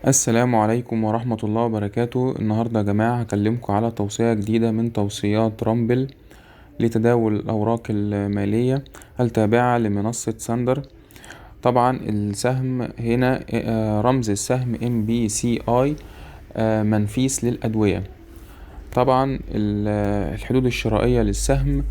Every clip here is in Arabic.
السلام عليكم ورحمة الله وبركاته. النهاردة يا جماعة هكلمكم على توصية جديدة من توصيات رامبل لتداول الأوراق المالية التابعة لمنصة ساندر. طبعا السهم هنا رمز السهم MBCI منفيس للأدوية. طبعا الحدود الشرائية للسهم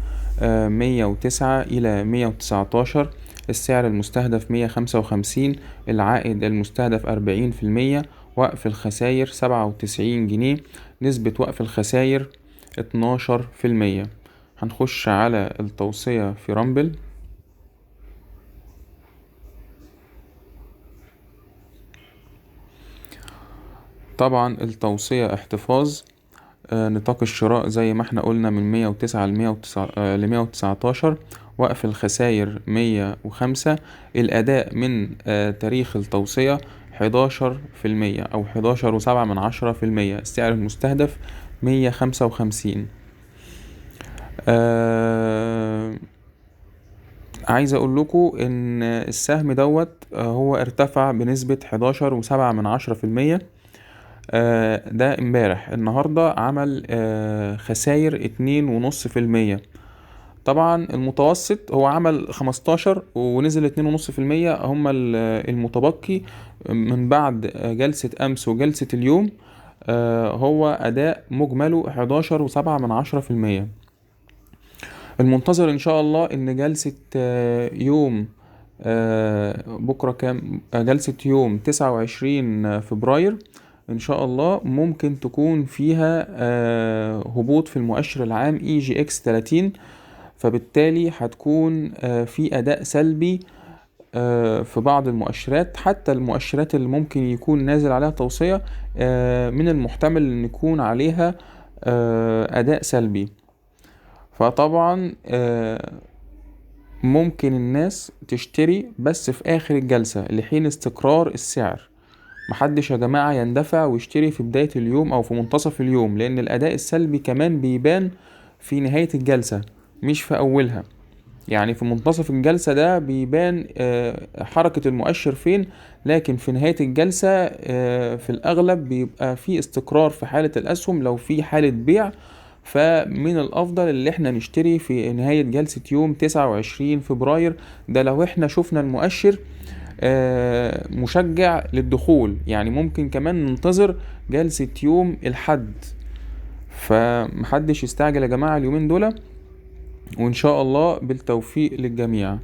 109 إلى 119. السعر المستهدف 155. العائد المستهدف 40%. وقف الخسائر 97 جنيه. نسبة وقف الخسائر 12%. هنخش على التوصية في رامبل. طبعا التوصية احتفاظ نطاق الشراء زي ما احنا قلنا من 109 ل119. وقف الخسائر 105. الأداء من تاريخ التوصية 11% أو 11.7%. السعر المستهدف 155. عايز اقول لكم ان السهم دوت هو ارتفع بنسبة 11.7%. ده امبارح. النهاردة عمل خسائر 2.5%. طبعا المتوسط هو عمل 15 ونزل 2.5%. هما المتبقي من بعد جلسة أمس وجلسة اليوم هو أداء مجمله 11.7%. المنتظر إن شاء الله إن جلسة يوم بكرة جلسة يوم 29 فبراير ان شاء الله ممكن تكون فيها هبوط في المؤشر العام EGX 30. فبالتالي هتكون في اداء سلبي في بعض المؤشرات. حتى المؤشرات اللي ممكن يكون نازل عليها توصية من المحتمل ان يكون عليها اداء سلبي. فطبعا ممكن الناس تشتري بس في اخر الجلسة لحين استقرار السعر. محدش يا جماعة يندفع ويشتري في بداية اليوم او في منتصف اليوم، لان الاداء السلبي كمان بيبان في نهاية الجلسة مش في اولها. يعني في منتصف الجلسة ده بيبان حركة المؤشر فين، لكن في نهاية الجلسة في الاغلب بيبقى في استقرار في حالة الاسهم. لو في حالة بيع فمن الافضل اللي احنا نشتري في نهاية جلسة يوم 29 فبراير. ده لو احنا شفنا المؤشر مشجع للدخول. يعني ممكن كمان ننتظر جلسة يوم الحد. فمحدش يستعجل يا جماعة اليومين دول، وإن شاء الله بالتوفيق للجميع.